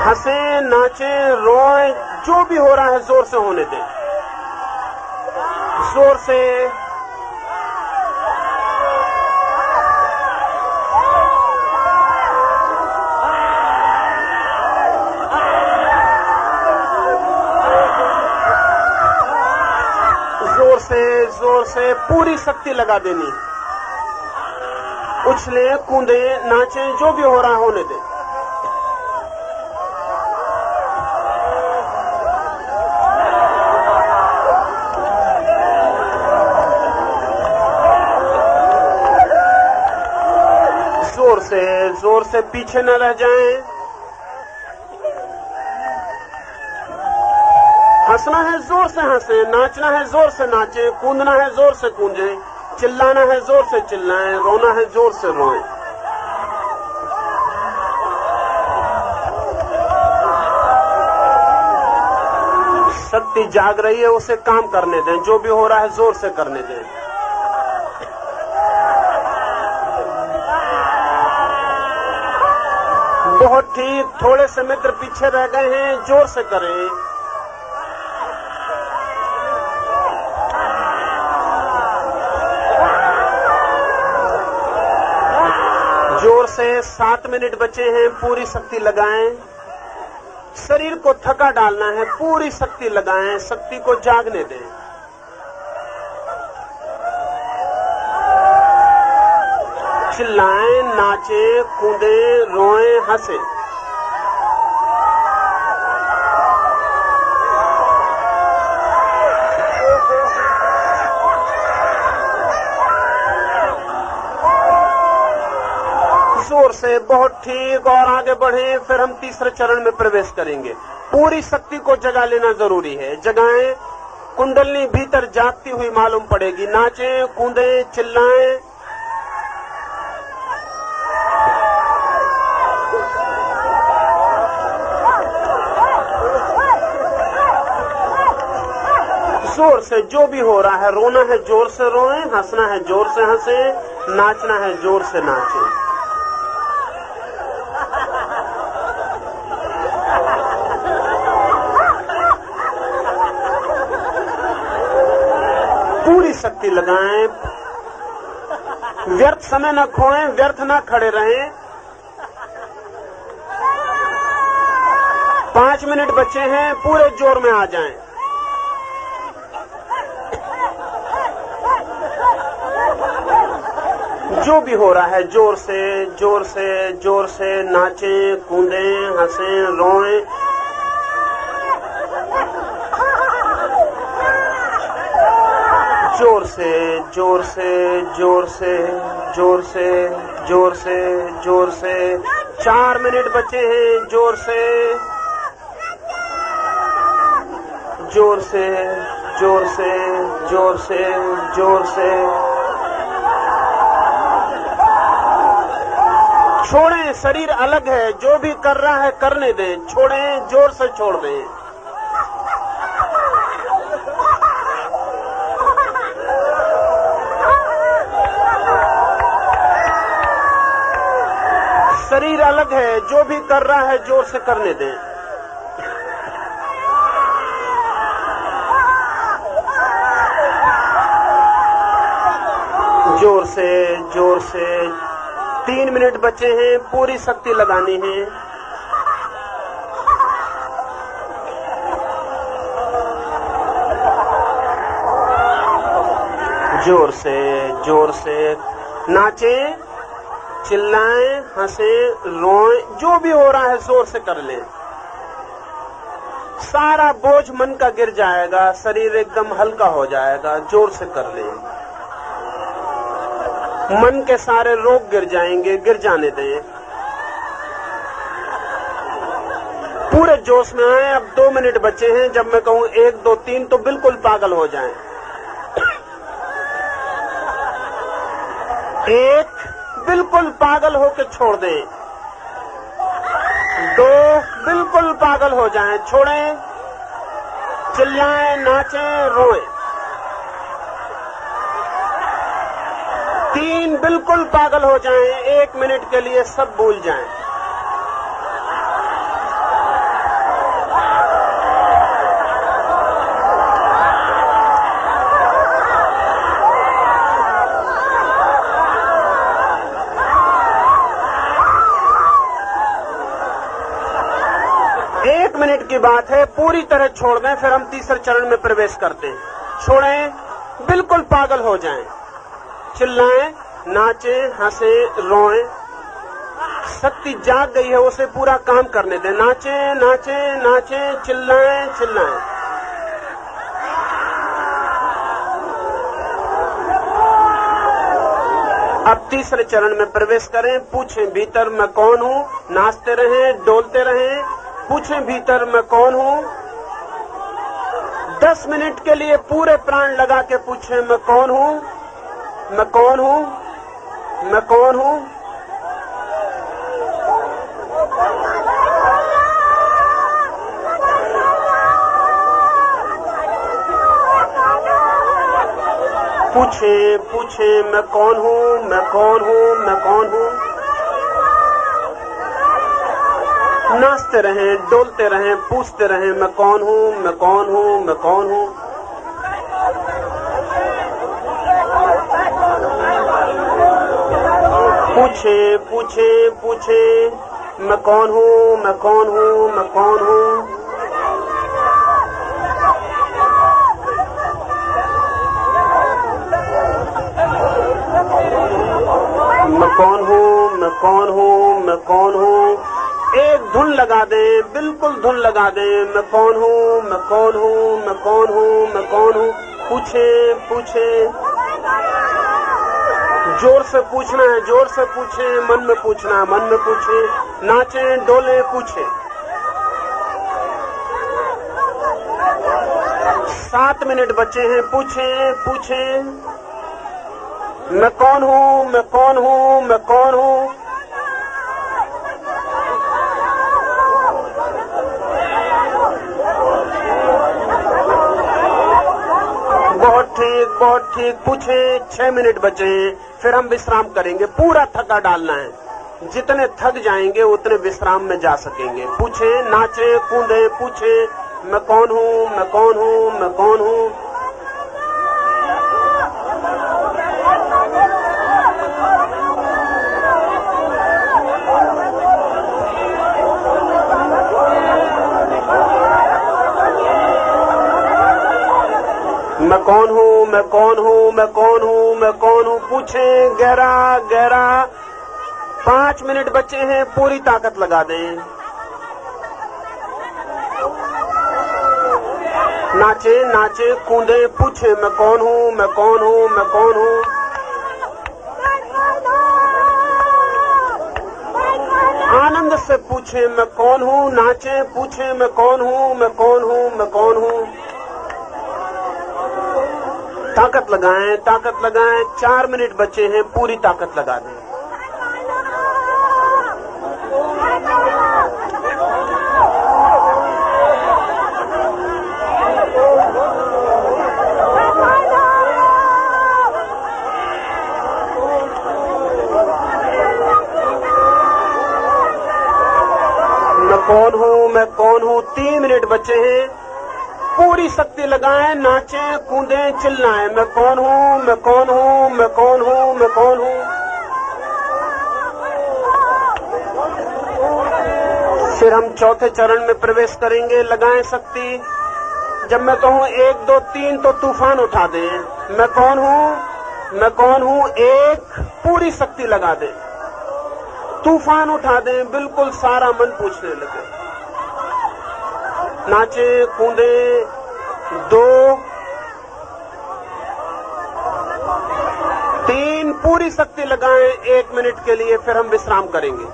हंसे नाचे रोए, जो भी हो रहा है जोर से होने दें, जोर से। जोर से पूरी शक्ति लगा देनी। उछले कूदे नाचे, जो भी हो रहा होने दे। जोर से पीछे न रह जाएं। हंसना है जोर से हंसे, नाचना है जोर से नाचे, कूदना है जोर से कूदे, चिल्लाना है जोर से चिल्लाएं, रोना है जोर से रोएं। शक्ति जाग रही है, उसे काम करने दें, जो भी हो रहा है जोर से करने दें। बहुत ठीक, थोड़े से मित्र पीछे रह गए हैं, जोर से करें। जोर से 7 मिनट बचे हैं, पूरी शक्ति लगाएं। शरीर को थका डालना है, पूरी शक्ति लगाएं, शक्ति को जागने दें। चिल्लाएं, नाचे, कूदे, रोएं, हंसे। जोर से, बहुत ठीक, और आगे बढ़ें। फिर हम तीसरे चरण में प्रवेश करेंगे। पूरी शक्ति को जगा लेना जरूरी है। जगाएं, कुंडलनी भीतर जागती हुई मालूम पड़ेगी। नाचें, कूदें, चिल्लाएं। जोर से, जो भी हो रहा है, रोना है जोर से रोएं, हंसना है जोर से हंसे, नाचना है जोर से नाचें। पूरी शक्ति लगाएं, व्यर्थ समय न खोएं, व्यर्थ न खड़े रहें। 5 मिनट बचे हैं, पूरे जोर में आ जाएं। जो भी हो रहा है जोर से, जोर से, जोर से नाचें, कूदें, हंसें, रोएं। जोर से, जोर से, जोर से, जोर से, जोर से, जोर से। 4 मिनट बचे हैं, जोर से, जोर से, जोर से, जोर से, जोर से। छोड़ें, शरीर अलग है, जो भी कर रहा है करने दें। छोड़ें, जोर से छोड़ दें। शरीर अलग है, जो भी कर रहा है जोर से करने दें। जोर से, जोर से। 3 मिनट बचे हैं, पूरी शक्ति लगानी है। जोर से, जोर से नाचें, चिल्लाएं, हंसें, रोएं, जो भी हो रहा है जोर से कर लें। सारा बोझ मन का गिर जाएगा, शरीर एकदम हल्का हो जाएगा। जोर से कर लें। मन के सारे रोग गिर जाएंगे, गिर जाने दें। पूरे जोश में आए। अब 2 मिनट बचे हैं। जब मैं कहूं 1, 2, 3 तो बिल्कुल पागल हो जाएं। 1, बिल्कुल पागल होकर छोड़ दें। 2, बिल्कुल पागल हो जाएं, छोड़ें। चिल्लाएं, नाचें, रोएं। 3 बिल्कुल पागल हो जाएं, 1 मिनट के लिए सब भूल जाएं। मिनट की बात है, पूरी तरह छोड़ दें, फिर हम तीसरे चरण में प्रवेश करते हैं। छोड़ें, बिल्कुल पागल हो जाएं, चिल्लाएं, नाचें, हंसें, रोएं। शक्ति जाग गई है, उसे पूरा काम करने दें। नाचें, नाचें, नाचें, चिल्लाएं, चिल्लाएं। अब तीसरे चरण में प्रवेश करें। पूछें भीतर मैं कौन हूं, नाचते रहें, डोलते रहें। पूछें भीतर मैं कौन हूं। 10 मिनट के लिए पूरे प्राण लगा के पूछें मैं कौन हूं, मैं कौन हूं, मैं कौन हूं। पूछें, पूछें मैं कौन हूं, मैं कौन हूं, मैं कौन हूं। नाचते रहें, डोलते रहें, पूछते रहें मैं कौन हूं, मैं कौन हूं, मैं कौन हूं। पूछें, पूछें, पूछें मैं कौन हूं, मैं कौन हूं, मैं कौन हूं। मैं कौन हूं, मैं कौन हूं, मैं कौन हूं। एक धुन लगा दें, बिल्कुल धुन लगा दें। मैं कौन हूं, मैं कौन हूं, मैं कौन हूं, मैं कौन हूं। पूछें, पूछें, जोर से पूछना है, जोर से पूछें। मन में पूछना है, मन में पूछें। नाचें, डोलें, पूछें। 7 मिनट बचे हैं। पूछें, पूछें मैं कौन हूं, मैं कौन हूं, मैं कौन हूं। बहुत ठीक, बहुत ठीक। पूछें। 6 मिनट बचे हैं, फिर हम विश्राम करेंगे। पूरा थका डालना है, जितने थक जाएंगे उतने विश्राम में जा सकेंगे। पूछें, नाचें, कूदें। पूछें मैं कौन हूं, मैं कौन हूं, मैं कौन हूं। मैं कौन हूं, मैं कौन हूं, मैं कौन हूं, मैं कौन हूं। पूछें गहरा गहरा। 5 मिनट बचे हैं, पूरी ताकत लगा दें। नाचे नाचे, कूदे। पूछें मैं कौन हूं, मैं कौन हूं, मैं कौन हूं। आनंद से पूछें मैं कौन हूं। नाचे, पूछें मैं कौन हूं, मैं कौन हूं, मैं कौन हूं। ताकत लगाएं, ताकत लगाएं। 4 मिनट बचे हैं, पूरी ताकत लगा दें। मैं कौन हूं, मैं कौन हूं। 3 मिनट बचे हैं, पूरी शक्ति लगाएं। नाचें, कूदें, चिल्लाएं मैं कौन हूं, मैं कौन हूं, मैं कौन हूं, मैं कौन हूं। फिर हम चौथे चरण में प्रवेश करेंगे। लगाएं शक्ति। जब मैं कहूं 1 2 3 तो तूफान उठा दें। मैं कौन हूं, मैं कौन हूं। 1, पूरी शक्ति लगा दें, तूफान उठा दें। बिल्कुल सारा मन पूछने लगे। नाचे, कूदे। 2 3, पूरी शक्ति लगाएं 1 मिनट के लिए, फिर हम विश्राम करेंगे।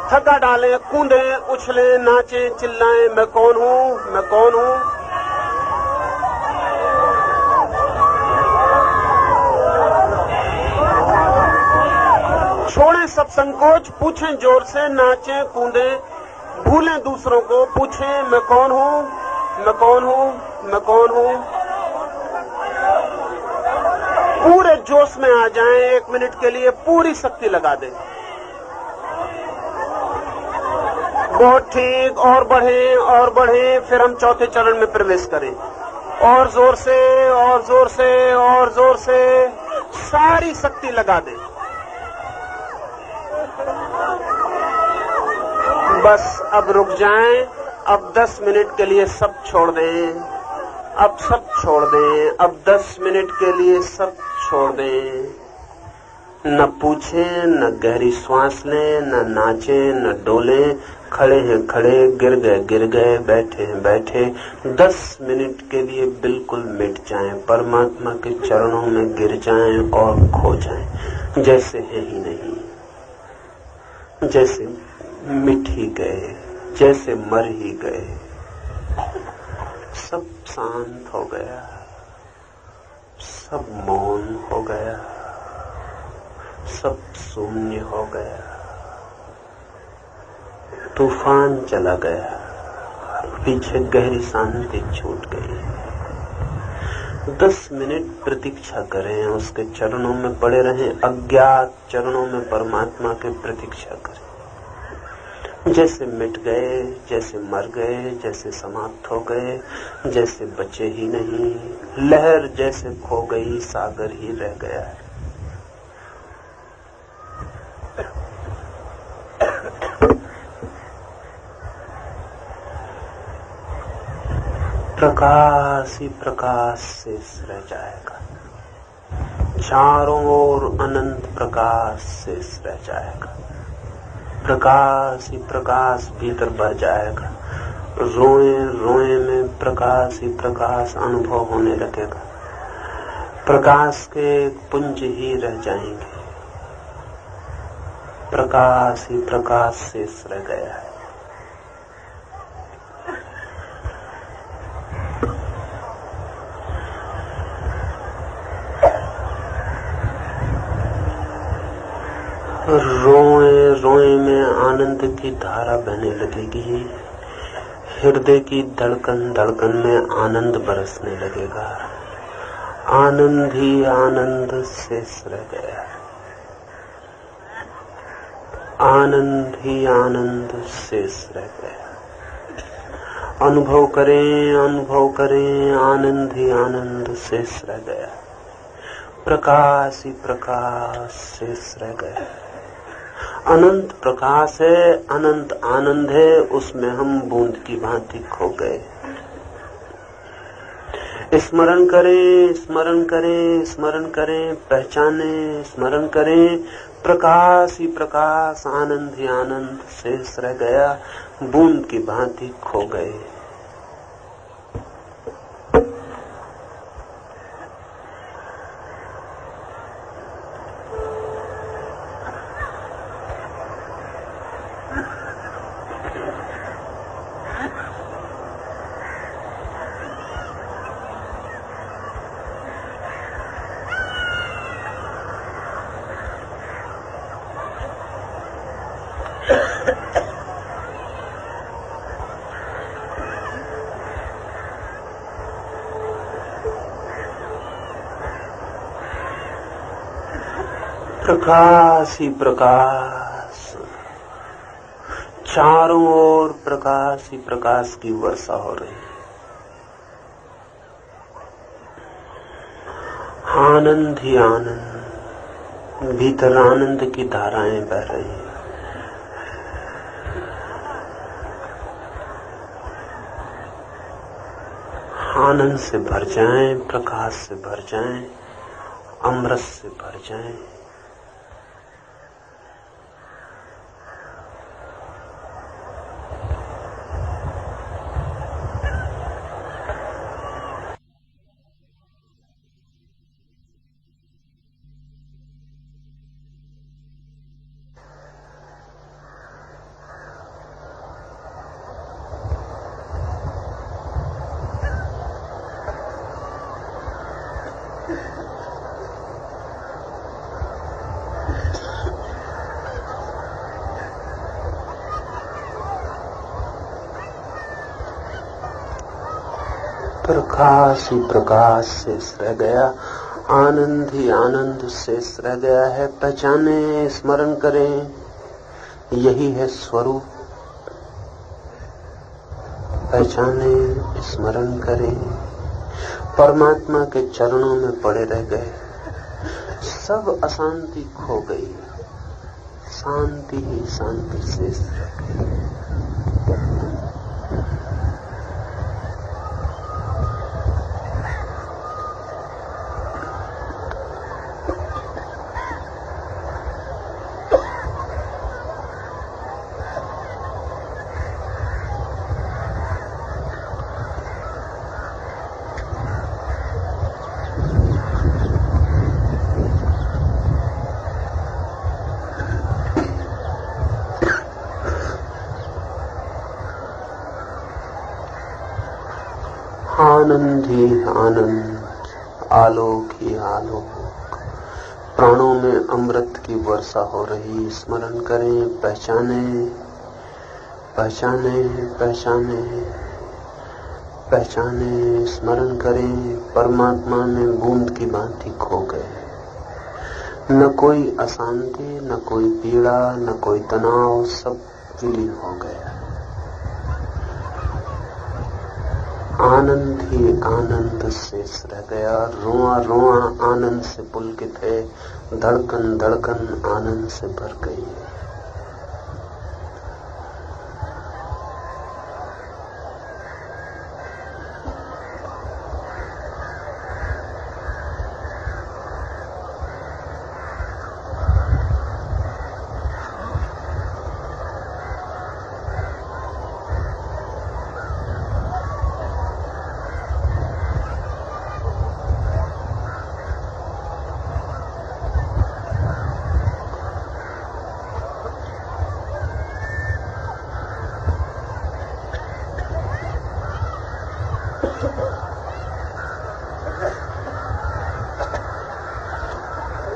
थका डालें, कूदें, उछलें, नाचें, चिल्लाएं मैं कौन हूं, मैं कौन हूं। छोड़ें सब संकोच। पूछें जोर से। नाचें, कूदें, भूलें दूसरों को। पूछें मैं कौन हूं, मैं कौन हूं, मैं कौन हूं, पूरे जोश में आ जाएं, 1 मिनट के लिए पूरी शक्ति लगा दें। बहुत ठीक, और बढ़े, फिर हम चौथे चरण में प्रवेश करें। और जोर से, और जोर से, और जोर से, सारी शक्ति लगा दें। बस अब रुक जाएं, अब 10 मिनट के लिए सब छोड़ दें, अब सब छोड़ दें, अब 10 मिनट के लिए सब छोड़ दें। न पूछें, न गहरी श्वास लें, न नाचें, न डोलें, खड़े हैं खड़े, गिर गए, बैठे हैं बैठे। 10 मिनट के लिए बिल्कुल मिट जाएं, परमात्मा के चरणों में गिर जाएं और खो जाएं, जैसे है ही नहीं, जैसे मिट ही गए, जैसे मर ही गए। सब शांत हो गया, सब मौन हो गया, सब शून्य हो गया, तूफान चला गया, पीछे गहरी शांति छूट गई। 10 मिनट प्रतीक्षा करें, उसके चरणों में पड़े रहें, अज्ञात चरणों में परमात्मा के प्रतीक्षा करें, जैसे मिट गए, जैसे मर गए, जैसे समाप्त हो गए, जैसे बचे ही नहीं, लहर जैसे खो गई, सागर ही रह गया है। प्रकाश ही प्रकाश शेष रह जाएगा, चारों ओर अनंत प्रकाश शेष रह जाएगा, प्रकाश ही प्रकाश भीतर भर जाएगा, रोए रोए में प्रकाश ही प्रकाश अनुभव होने लगेगा, प्रकाश के पुंज ही रह जाएंगे, प्रकाश ही प्रकाश शेष रह गया है। रोए रोए में आनंद की धारा बहने लगेगी, हृदय की धड़कन धड़कन में आनंद बरसने लगेगा, आनंद ही आनंद शेष रह गया, आनंद ही आनंद शेष रह गया। अनुभव करें, आनंद ही आनंद शेष रह गया, प्रकाश ही प्रकाश शेष रह गया। अनंत प्रकाश है, अनंत आनंद है, उसमें हम बूंद की भांति खो गए। स्मरण करें, स्मरण करें, स्मरण करें, पहचाने, स्मरण करें, प्रकाश ही प्रकाश, आनंद ही आनंद शेष रह गया, बूंद की भांति खो गए। प्रकाश ही प्रकाश, चारों ओर प्रकाश ही प्रकाश की वर्षा हो रही है, आनंद ही आनंद, भीतर आनंद की धाराएं बह रही हैं। आनंद से भर जाएं, प्रकाश से भर जाएं, अमृत से भर जाएं। प्रकाश ही प्रकाश शेष रह गया, आनंद ही आनंद शेष रह गया है। पहचाने, स्मरण करें, यही है स्वरूप। पहचाने, स्मरण करें, परमात्मा के चरणों में पड़े रह गए, सब अशांति खो गई, शांति ही शांति शेष रह गई। आनंद ही आनंद, आलोक ही आलोक, प्राणों में अमृत की वर्षा हो रही। स्मरण करें, पहचाने, पहचाने, पहचाने, पहचाने, स्मरण करें, परमात्मा में बूंद की भांति खो गए। न कोई अशांति, न कोई पीड़ा, न कोई तनाव, सब विलीन हो गया। आनंद ही आनंद शेष रह गया, रोआ रोआ आनंद से पुलकित है, धड़कन धड़कन आनंद से भर गई है।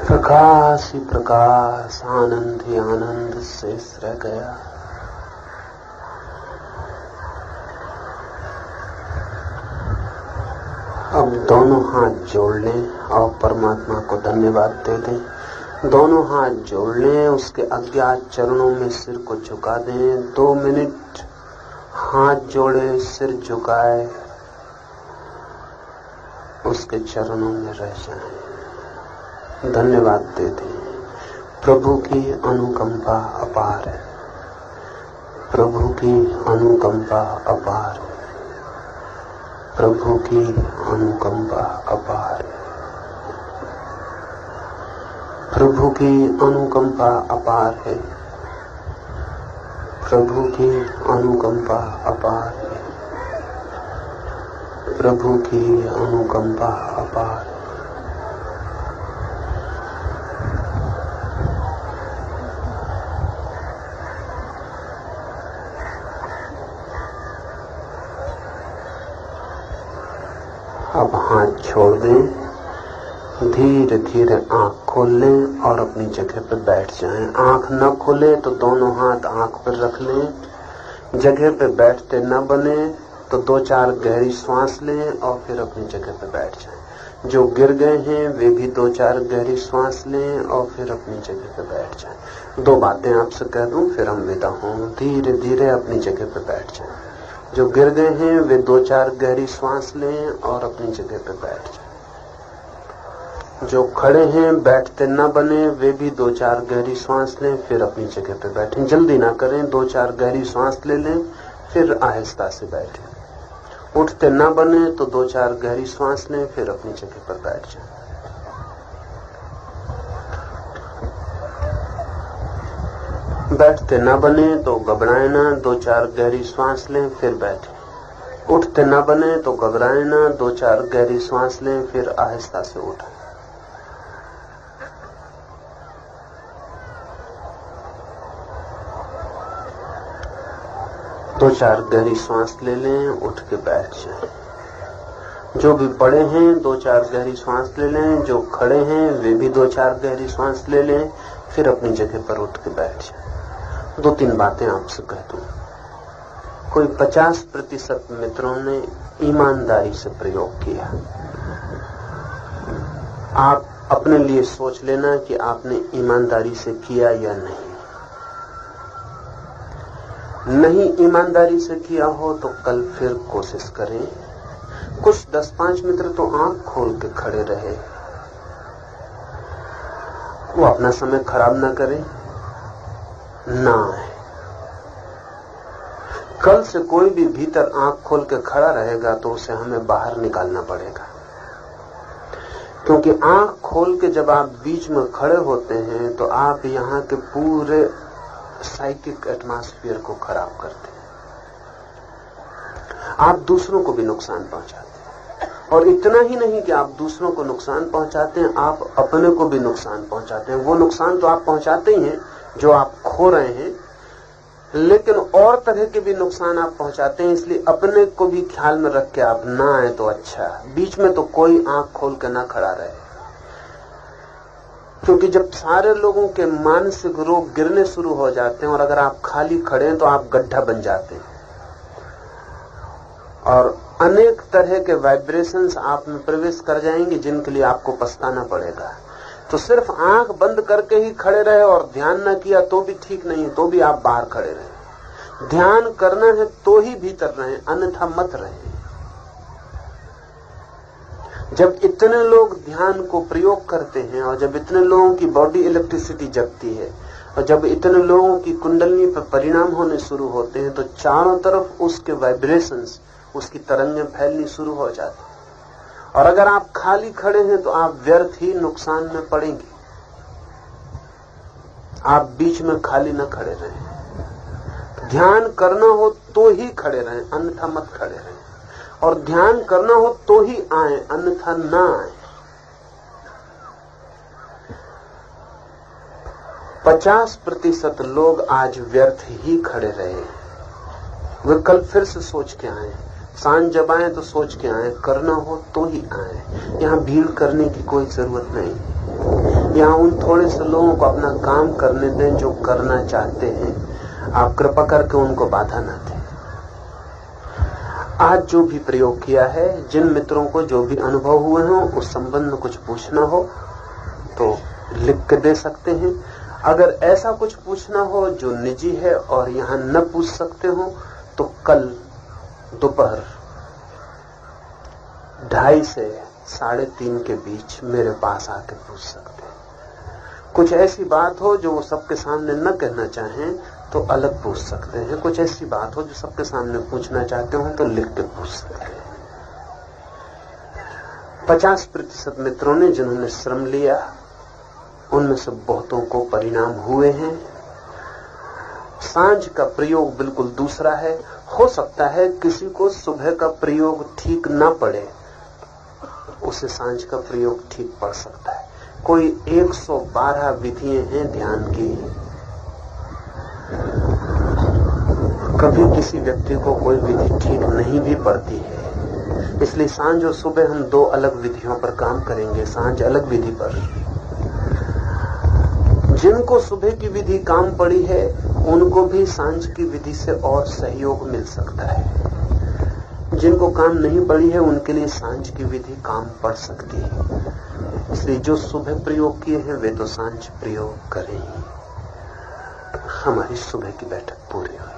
प्रकाश ही प्रकाश, आनंद ही आनंद शेष रह गया। अब दोनों हाथ जोड़ लें और परमात्मा को धन्यवाद दे दें। दोनों हाथ जोड़ लें, उसके अज्ञात चरणों में सिर को झुका दें। 2 मिनट हाथ जोड़े, सिर झुकाए, उसके चरणों में रह जाएं, धन्यवाद दे दें। प्रभु की अनुकंपा अपार है, प्रभु की अनुकंपा अपार है, प्रभु की अनुकंपा अपार है, प्रभु की अनुकंपा अपार है, प्रभु की अनुकंपा अपार है, प्रभु की अनुकंपा अपार है। अब हाथ छोड़ दें, धीरे धीरे आंख खोल लें और अपनी जगह पर बैठ जाएं। आंख न खोले तो दोनों हाथ आंख पर रख लें। जगह पे बैठते न बने तो 2-4 गहरी सांस लें और फिर अपनी जगह पे बैठ जाएं। जो गिर गए हैं वे भी 2-4 गहरी सांस लें और फिर अपनी जगह पे बैठ जाएं। 2 बातें आपसे कह दूं फिर हम विदा हों। धीरे धीरे अपनी जगह पे बैठ जाएं। जो गिर गए हैं वे 2-4 गहरी सांस लें और अपनी जगह पे बैठ जाएं। जो खड़े हैं बैठते न बने वे भी 2-4 गहरी सांस लें फिर अपनी जगह पे बैठें। जल्दी ना करें, 2-4 गहरी सांस ले लें फिर आहिस्ता से बैठें। उठते न बने तो 2-4 गहरी सांस लें फिर अपनी जगह पर बैठ जाएं। बैठते न बने तो घबराए ना, 2-4 गहरी सांस लें फिर बैठें। उठते न बने तो घबराए ना, 2-4 गहरी सांस लें फिर आहिस्ता से उठें। दो 4 गहरी सांस ले लें, उठ के बैठ जाएं। जो भी पड़े हैं 2-4 गहरी सांस ले लें, जो खड़े हैं वे भी 2-4 गहरी सांस ले लें, फिर अपनी जगह पर उठ के बैठ जाएं। 2-3 बातें आपसे कह दूं। कोई 50% मित्रों ने ईमानदारी से प्रयोग किया। आप अपने लिए सोच लेना कि आपने ईमानदारी से किया या नहीं ईमानदारी से किया हो तो कल फिर कोशिश करें। कुछ 10-5 मित्र तो आंख खोल के खड़े रहे, वो अपना समय खराब ना करें, ना आए। कल से कोई भी भीतर आंख खोल के खड़ा रहेगा तो उसे हमें बाहर निकालना पड़ेगा, क्योंकि आंख खोल के जब आप बीच में खड़े होते हैं तो आप यहाँ के पूरे साइकिक एटमॉस्फेयर को खराब करते हैं, आप दूसरों को भी नुकसान पहुंचाते हैं। और इतना ही नहीं कि आप दूसरों को नुकसान पहुंचाते हैं, आप अपने को भी नुकसान पहुंचाते हैं। वो नुकसान तो आप पहुंचाते ही हैं जो आप खो रहे हैं, लेकिन और तरह के भी नुकसान आप पहुंचाते हैं। इसलिए अपने को भी ख्याल में रख के आप ना आए तो अच्छा। बीच में तो कोई आंख खोल के ना खड़ा रहे, क्योंकि जब सारे लोगों के मानसिक रोग गिरने शुरू हो जाते हैं और अगर आप खाली खड़े हैं तो आप गड्ढा बन जाते हैं और अनेक तरह के वाइब्रेशंस आप में प्रवेश कर जाएंगे जिनके लिए आपको पछताना पड़ेगा। तो सिर्फ आंख बंद करके ही खड़े रहे और ध्यान न किया तो भी ठीक नहीं है, तो भी आप बाहर खड़े रहे। ध्यान करना है तो ही भीतर रहे, अन्यथा मत रहे। जब इतने लोग ध्यान को प्रयोग करते हैं और जब इतने लोगों की बॉडी इलेक्ट्रिसिटी जगती है और जब इतने लोगों की कुंडलनी पर परिणाम होने शुरू होते हैं तो चारों तरफ उसके वाइब्रेशंस, उसकी तरंगें फैलनी शुरू हो जाती। और अगर आप खाली खड़े हैं तो आप व्यर्थ ही नुकसान में पड़ेंगे। आप बीच में खाली न खड़े रहें। ध्यान करना हो तो ही खड़े रहें, अन्यथा मत खड़े रहें। और ध्यान करना हो तो ही आए, अन्यथा ना आए। 50% लोग आज व्यर्थ ही खड़े रहे। वे कल फिर से सोच के आए, सांझ जब आए तो सोच के आए, करना हो तो ही आए। यहाँ भीड़ करने की कोई जरूरत नहीं। यहाँ उन थोड़े से लोगों को अपना काम करने दें जो करना चाहते हैं। आप कृपा करके उनको बाधा न दें। आज जो भी प्रयोग किया है, जिन मित्रों को जो भी अनुभव हुए हों उस संबंध में कुछ पूछना हो तो लिख के दे सकते हैं। अगर ऐसा कुछ पूछना हो जो निजी है और यहाँ न पूछ सकते हो तो कल दोपहर 2:30 से 3:30 के बीच मेरे पास आके पूछ सकते हैं। कुछ ऐसी बात हो जो वो सबके सामने न कहना चाहें तो अलग पूछ सकते हैं। कुछ ऐसी बात हो जो सबके सामने पूछना चाहते हो तो लिख के पूछ सकते हैं। 50% मित्रों ने जिन्होंने श्रम लिया उनमें से बहुतों को परिणाम हुए हैं। सांझ का प्रयोग बिल्कुल दूसरा है। हो सकता है किसी को सुबह का प्रयोग ठीक ना पड़े, उसे सांझ का प्रयोग ठीक पड़ सकता है। कोई 112 विधियां हैं ध्यान की, कभी किसी व्यक्ति को कोई विधि ठीक नहीं भी पड़ती है। इसलिए सांझ और सुबह हम 2 अलग विधियों पर काम करेंगे। सांझ अलग विधि पर। जिनको सुबह की विधि काम पड़ी है उनको भी सांझ की विधि से और सहयोग मिल सकता है। जिनको काम नहीं पड़ी है उनके लिए सांझ की विधि काम पड़ सकती है। इसलिए जो सुबह प्रयोग किए हैं वे तो सांझ प्रयोग करें ही। हमारी सुबह की बैठक पूरी हो।